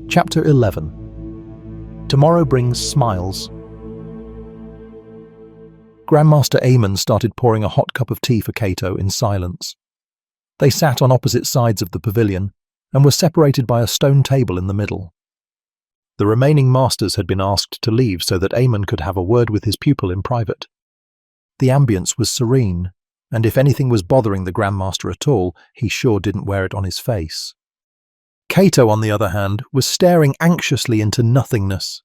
Chapter 11. Tomorrow Brings Smiles. Grandmaster Aemon started pouring a hot cup of tea for Cato in silence. They sat on opposite sides of the pavilion and were separated by a stone table in the middle. The remaining masters had been asked to leave so that Aemon could have a word with his pupil in private. The ambience was serene, and if anything was bothering the Grandmaster at all, he sure didn't wear it on his face. Cato, on the other hand, was staring anxiously into nothingness.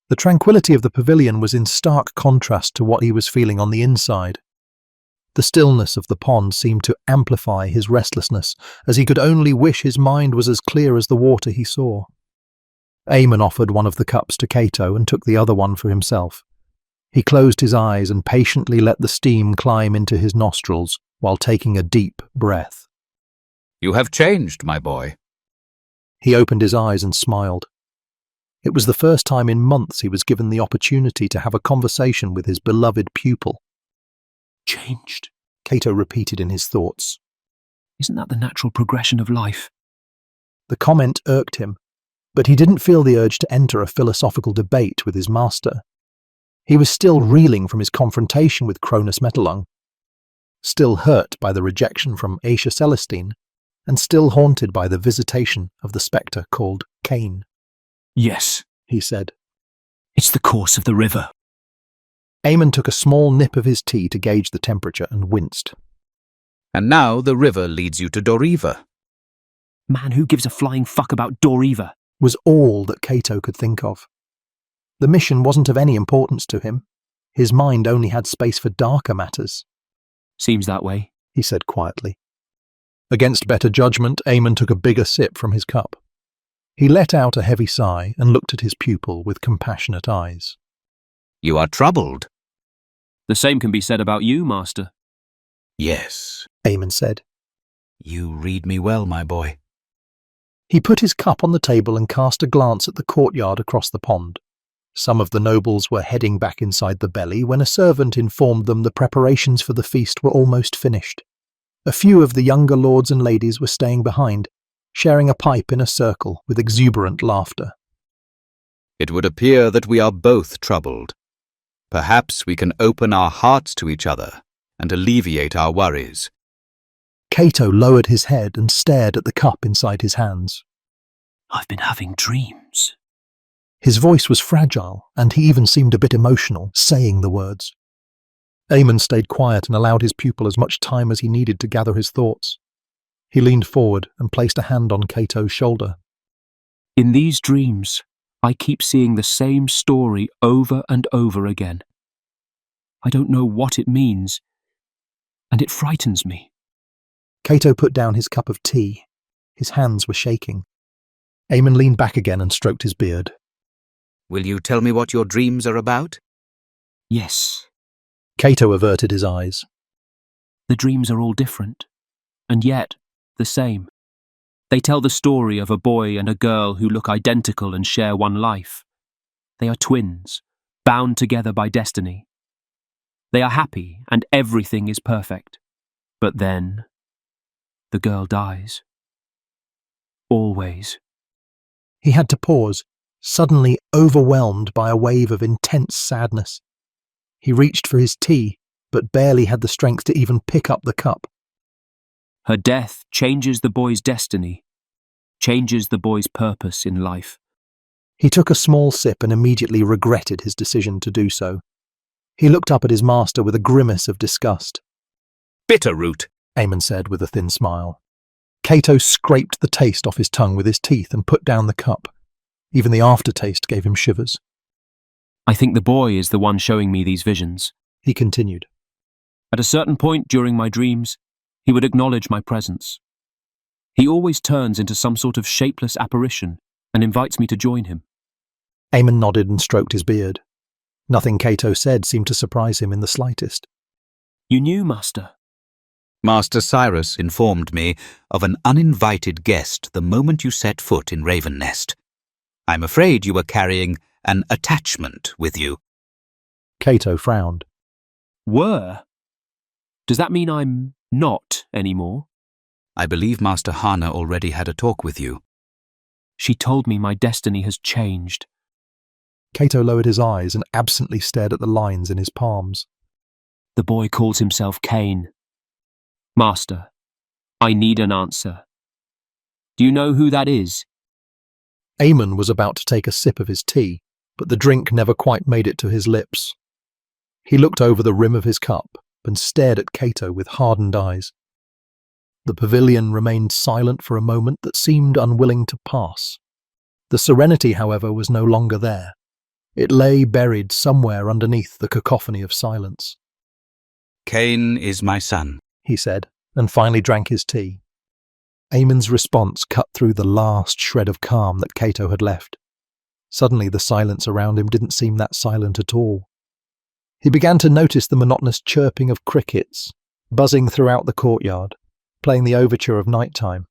The tranquility of the pavilion was in stark contrast to what he was feeling on the inside. The stillness of the pond seemed to amplify his restlessness, as he could only wish his mind was as clear as the water he saw. Aemon offered one of the cups to Cato and took the other one for himself. He closed his eyes and patiently let the steam climb into his nostrils while taking a deep breath. "You have changed, my boy." He opened his eyes and smiled. It was the first time in months he was given the opportunity to have a conversation with his beloved pupil. "Changed," Cato repeated in his thoughts. "Isn't that the natural progression of life?" The comment irked him, but he didn't feel the urge to enter a philosophical debate with his master. He was still reeling from his confrontation with Cronus Metalung, still hurt by the rejection from Asia Celestine, and still haunted by the visitation of the spectre called Cain. "Yes," he said. "It's the course of the river." Aemon took a small nip of his tea to gauge the temperature and winced. "And now the river leads you to Doriva." "Man, who gives a flying fuck about Doriva?" was all that Cato could think of. The mission wasn't of any importance to him. His mind only had space for darker matters. "Seems that way," he said quietly. Against better judgment, Aemon took a bigger sip from his cup. He let out a heavy sigh and looked at his pupil with compassionate eyes. "You are troubled." "The same can be said about you, Master." "Yes," Aemon said. "You read me well, my boy." He put his cup on the table and cast a glance at the courtyard across the pond. Some of the nobles were heading back inside the belly when a servant informed them the preparations for the feast were almost finished. A few of the younger lords and ladies were staying behind, sharing a pipe in a circle with exuberant laughter. "It would appear that we are both troubled. Perhaps we can open our hearts to each other and alleviate our worries." Cato lowered his head and stared at the cup inside his hands. "I've been having dreams." His voice was fragile, and he even seemed a bit emotional, saying the words. Aemon stayed quiet and allowed his pupil as much time as he needed to gather his thoughts. He leaned forward and placed a hand on Cato's shoulder. "In these dreams, I keep seeing the same story over and over again. I don't know what it means, and it frightens me." Cato put down his cup of tea. His hands were shaking. Aemon leaned back again and stroked his beard. "Will you tell me what your dreams are about?" "Yes." Cato averted his eyes. "The dreams are all different, and yet the same. They tell the story of a boy and a girl who look identical and share one life. They are twins, bound together by destiny. They are happy and everything is perfect. But then, the girl dies. Always." He had to pause, suddenly overwhelmed by a wave of intense sadness. He reached for his tea, but barely had the strength to even pick up the cup. "Her death changes the boy's destiny, changes the boy's purpose in life." He took a small sip and immediately regretted his decision to do so. He looked up at his master with a grimace of disgust. "Bitterroot," Aemon said with a thin smile. Cato scraped the taste off his tongue with his teeth and put down the cup. Even the aftertaste gave him shivers. "I think the boy is the one showing me these visions," he continued. "At a certain point during my dreams, he would acknowledge my presence. He always turns into some sort of shapeless apparition and invites me to join him." Aemon nodded and stroked his beard. Nothing Cato said seemed to surprise him in the slightest. "You knew, Master?" "Master Cyrus informed me of an uninvited guest the moment you set foot in Raven Nest. I'm afraid you were carrying an attachment with you." Cato frowned. "Were? Does that mean I'm not anymore?" "I believe Master Hana already had a talk with you." She told me my destiny has changed. Cato lowered his eyes and absently stared at the lines in his palms. The boy calls himself Cain. Master, I need an answer. Do you know who that is? Aemon was about to take a sip of his tea, but the drink never quite made it to his lips. He looked over the rim of his cup and stared at Cato with hardened eyes. The pavilion remained silent for a moment that seemed unwilling to pass. The serenity, however, was no longer there. It lay buried somewhere underneath the cacophony of silence. Cain is my son, he said, and finally drank his tea. Aemon's response cut through the last shred of calm that Cato had left. Suddenly the silence around him didn't seem that silent at all. He began to notice the monotonous chirping of crickets, buzzing throughout the courtyard, playing the overture of nighttime.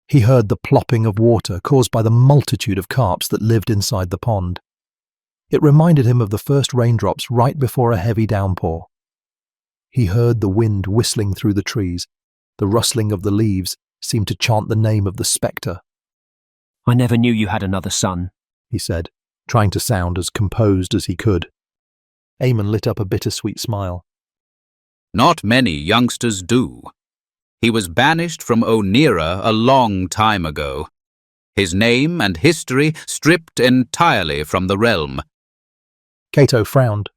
He heard the plopping of water caused by the multitude of carps that lived inside the pond. It reminded him of the first raindrops right before a heavy downpour. He heard the wind whistling through the trees. The rustling of the leaves seemed to chant the name of the spectre. I never knew you had another son, he said, trying to sound as composed as he could. Aemon lit up a bittersweet smile. Not many youngsters do. He was banished from Onira a long time ago. His name and history stripped entirely from the realm. Cato frowned.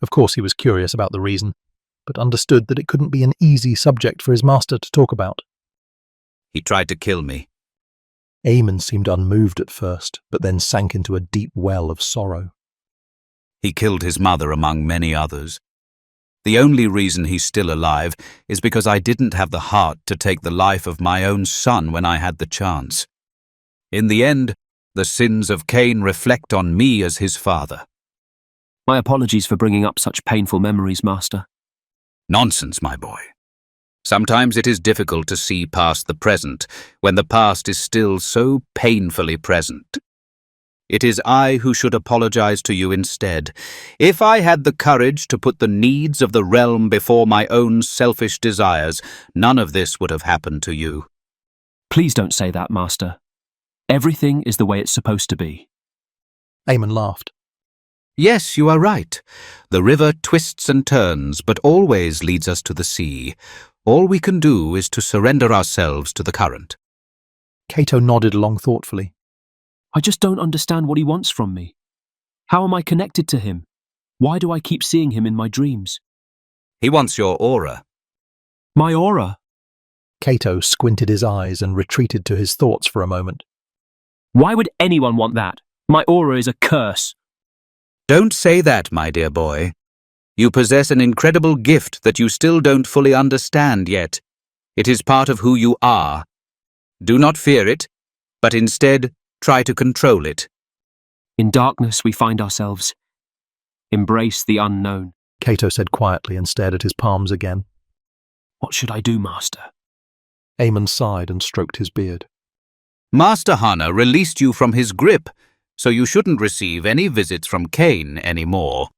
Of course he was curious about the reason, but understood that it couldn't be an easy subject for his master to talk about. He tried to kill me. Aemon seemed unmoved at first, but then sank into a deep well of sorrow. He killed his mother among many others. The only reason he's still alive is because I didn't have the heart to take the life of my own son when I had the chance. In the end, the sins of Cain reflect on me as his father. My apologies for bringing up such painful memories, Master. Nonsense, my boy. Sometimes it is difficult to see past the present when the past is still so painfully present. It is I who should apologize to you instead. If I had the courage to put the needs of the realm before my own selfish desires, none of this would have happened to you. Please don't say that, Master. Everything is the way it's supposed to be. Aemon laughed. Yes, you are right. The river twists and turns, but always leads us to the sea. All we can do is to surrender ourselves to the current. Cato nodded along thoughtfully. I just don't understand what he wants from me. How am I connected to him? Why do I keep seeing him in my dreams? He wants your aura. My aura? Cato squinted his eyes and retreated to his thoughts for a moment. Why would anyone want that? My aura is a curse. Don't say that, my dear boy. You possess an incredible gift that you still don't fully understand yet. It is part of who you are. Do not fear it, but instead try to control it. In darkness we find ourselves. Embrace the unknown, Cato said quietly and stared at his palms again. What should I do, Master? Aemon sighed and stroked his beard. Master Hana released you from his grip, so you shouldn't receive any visits from Cain anymore.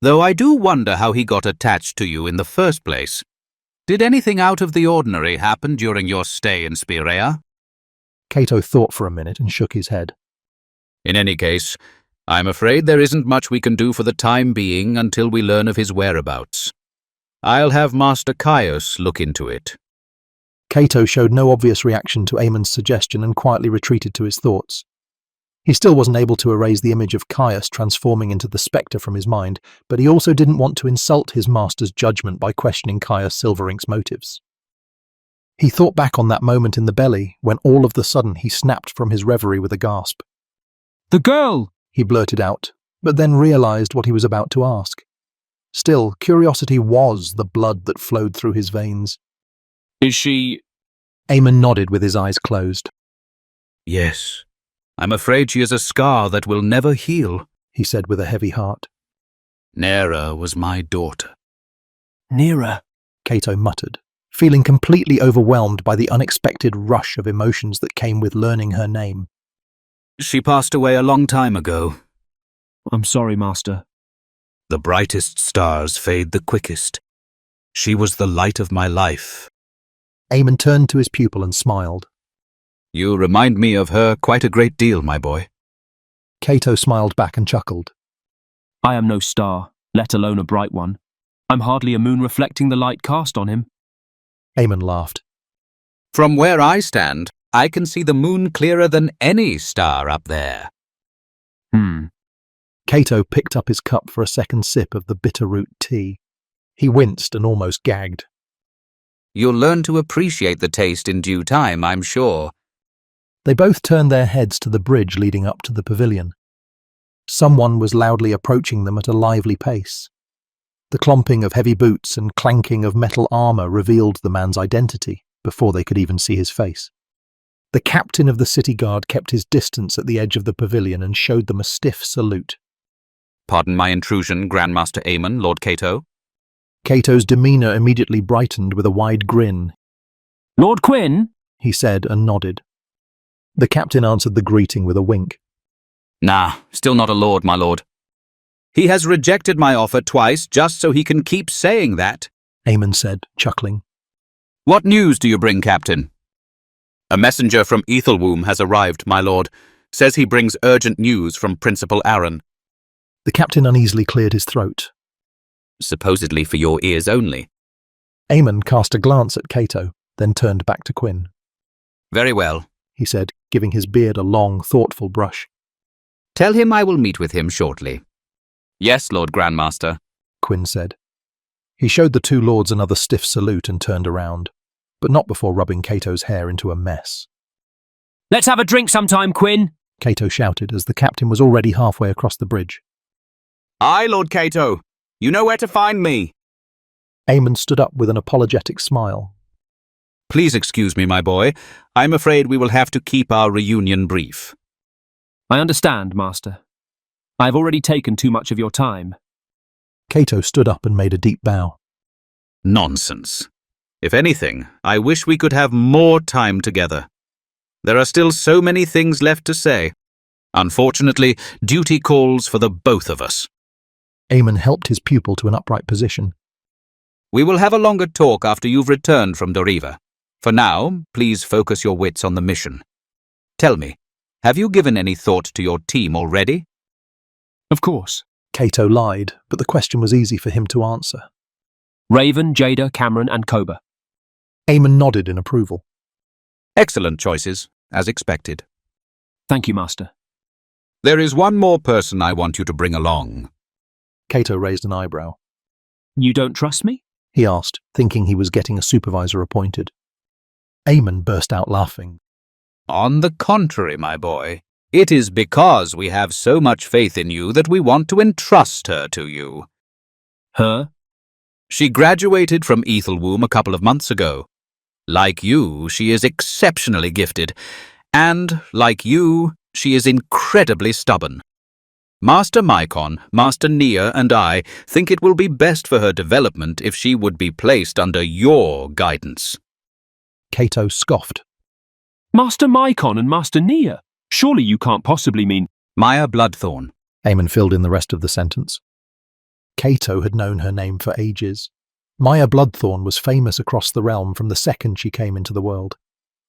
Though I do wonder how he got attached to you in the first place. Did anything out of the ordinary happen during your stay in Spirea? Cato thought for a minute and shook his head. In any case, I'm afraid there isn't much we can do for the time being until we learn of his whereabouts. I'll have Master Caius look into it. Cato showed no obvious reaction to Aemon's suggestion and quietly retreated to his thoughts. He still wasn't able to erase the image of Caius transforming into the spectre from his mind, but he also didn't want to insult his master's judgment by questioning Caius Silverink's motives. He thought back on that moment in the belly when all of the sudden he snapped from his reverie with a gasp. The girl! He blurted out, but then realized what he was about to ask. Still, curiosity was the blood that flowed through his veins. Is she... Aemon nodded with his eyes closed. Yes. I'm afraid she is a scar that will never heal, he said with a heavy heart. Nera was my daughter. Nera, Cato muttered, feeling completely overwhelmed by the unexpected rush of emotions that came with learning her name. She passed away a long time ago. I'm sorry, Master. The brightest stars fade the quickest. She was the light of my life. Aemon turned to his pupil and smiled. You remind me of her quite a great deal, my boy. Cato smiled back and chuckled. I am no star, let alone a bright one. I'm hardly a moon reflecting the light cast on him. Aemon laughed. From where I stand, I can see the moon clearer than any star up there. Cato picked up his cup for a second sip of the bitter root tea. He winced and almost gagged. You'll learn to appreciate the taste in due time, I'm sure. They both turned their heads to the bridge leading up to the pavilion. Someone was loudly approaching them at a lively pace. The clomping of heavy boots and clanking of metal armour revealed the man's identity before they could even see his face. The captain of the city guard kept his distance at the edge of the pavilion and showed them a stiff salute. Pardon my intrusion, Grandmaster Aemon, Lord Cato. Cato's demeanour immediately brightened with a wide grin. Lord Quinn? He said and nodded. The captain answered the greeting with a wink. Nah, still not a lord, my lord. He has rejected my offer twice just so he can keep saying that, Aemon said, chuckling. What news do you bring, Captain? A messenger from Ethelwomb has arrived, my lord. Says he brings urgent news from Principal Aaron. The captain uneasily cleared his throat. Supposedly for your ears only. Aemon cast a glance at Cato, then turned back to Quinn. Very well, He said, giving his beard a long, thoughtful brush. Tell him I will meet with him shortly. Yes, Lord Grandmaster, Quinn said. He showed the two lords another stiff salute and turned around, but not before rubbing Cato's hair into a mess. Let's have a drink sometime, Quinn, Cato shouted as the captain was already halfway across the bridge. Aye, Lord Cato. You know where to find me. Aemon stood up with an apologetic smile. Please excuse me, my boy. I'm afraid we will have to keep our reunion brief. I understand, Master. I have already taken too much of your time. Cato stood up and made a deep bow. Nonsense. If anything, I wish we could have more time together. There are still so many things left to say. Unfortunately, duty calls for the both of us. Aemon helped his pupil to an upright position. We will have a longer talk after you've returned from Doriva. For now, please focus your wits on the mission. Tell me, have you given any thought to your team already? Of course. Cato lied, but the question was easy for him to answer. Raven, Jada, Cameron and Koba. Aemon nodded in approval. Excellent choices, as expected. Thank you, Master. There is one more person I want you to bring along. Cato raised an eyebrow. You don't trust me? He asked, thinking he was getting a supervisor appointed. Aemon burst out laughing. On the contrary, my boy, it is because we have so much faith in you that we want to entrust her to you. Her? She graduated from Ethelwomb a couple of months ago. Like you, she is exceptionally gifted, and, like you, she is incredibly stubborn. Master Mycon, Master Nia, and I think it will be best for her development if she would be placed under your guidance. Cato scoffed. Master Mycon and Master Nia? Surely you can't possibly mean… Maya Bloodthorn. Aemon filled in the rest of the sentence. Cato had known her name for ages. Maya Bloodthorn was famous across the realm from the second she came into the world.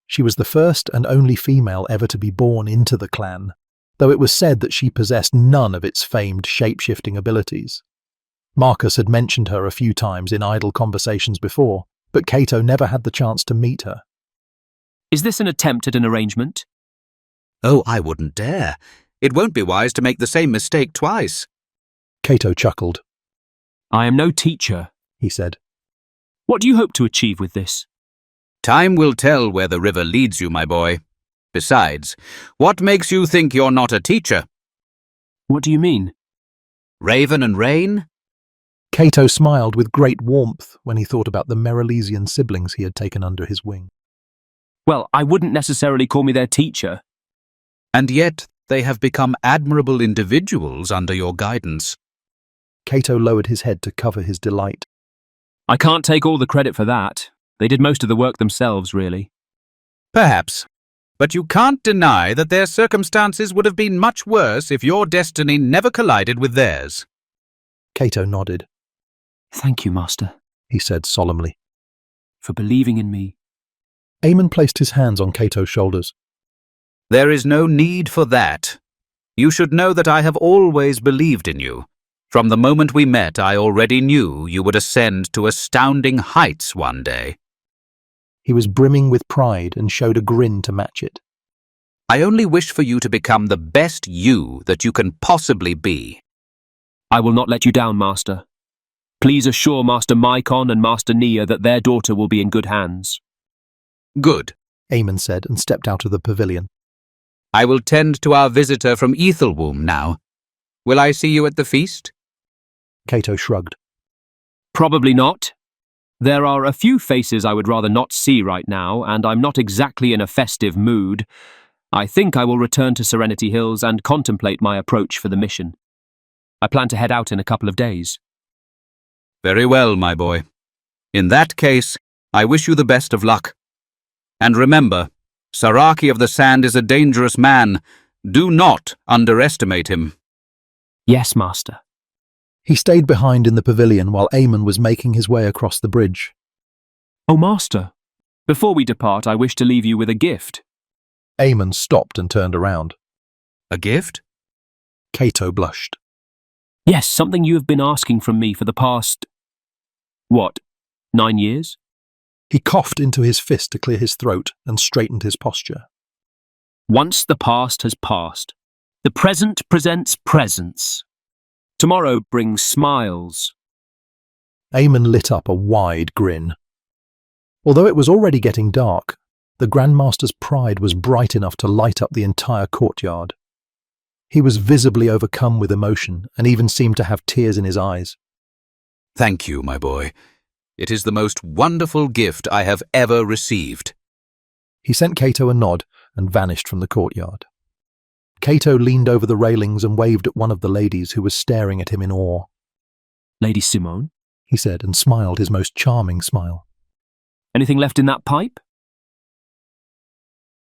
She was the first and only female ever to be born into the clan, though it was said that she possessed none of its famed shape-shifting abilities. Marcus had mentioned her a few times in idle conversations before, but Cato never had the chance to meet her. Is this an attempt at an arrangement? Oh, I wouldn't dare. It won't be wise to make the same mistake twice. Cato chuckled. I am no teacher, He said. What do you hope to achieve with this? Time will tell where the river leads you, my boy. Besides, what makes you think you're not a teacher? What do you mean? Raven and Rain? Cato smiled with great warmth when he thought about the Merylesian siblings he had taken under his wing. Well, I wouldn't necessarily call me their teacher. And yet they have become admirable individuals under your guidance. Cato lowered his head to cover his delight. I can't take all the credit for that. They did most of the work themselves, really. Perhaps. But you can't deny that their circumstances would have been much worse if your destiny never collided with theirs. Cato nodded. Thank you, Master, He said solemnly. for believing in me. Aemon placed his hands on Cato's shoulders. There is no need for that. You should know that I have always believed in you. From the moment we met, I already knew you would ascend to astounding heights one day. He was brimming with pride and showed a grin to match it. I only wish for you to become the best you that you can possibly be. I will not let you down, Master. Please assure Master Mycon and Master Nia that their daughter will be in good hands. Good. Aemon said and stepped out of the pavilion. I will tend to our visitor from Ethelwomb now. Will I see you at the feast? Cato shrugged. Probably not. There are a few faces I would rather not see right now, and I'm not exactly in a festive mood. I think I will return to Serenity Hills and contemplate my approach for the mission. I plan to head out in a couple of days. Very well, my boy. In that case, I wish you the best of luck. And remember, Saraki of the Sand is a dangerous man. Do not underestimate him. Yes, Master. He stayed behind in the pavilion while Aemon was making his way across the bridge. Oh, Master, before we depart, I wish to leave you with a gift. Aemon stopped and turned around. A gift? Cato blushed. Yes, something you have been asking from me for the past... 9 years? He coughed into his fist to clear his throat and straightened his posture. Once the past has passed, the present presents presents. Tomorrow brings smiles. Aemon lit up a wide grin. Although it was already getting dark, the Grandmaster's pride was bright enough to light up the entire courtyard. He was visibly overcome with emotion and even seemed to have tears in his eyes. Thank you, my boy. It is the most wonderful gift I have ever received. He sent Cato a nod and vanished from the courtyard. Cato leaned over the railings and waved at one of the ladies who was staring at him in awe. Lady Simone? He said and smiled his most charming smile. Anything left in that pipe?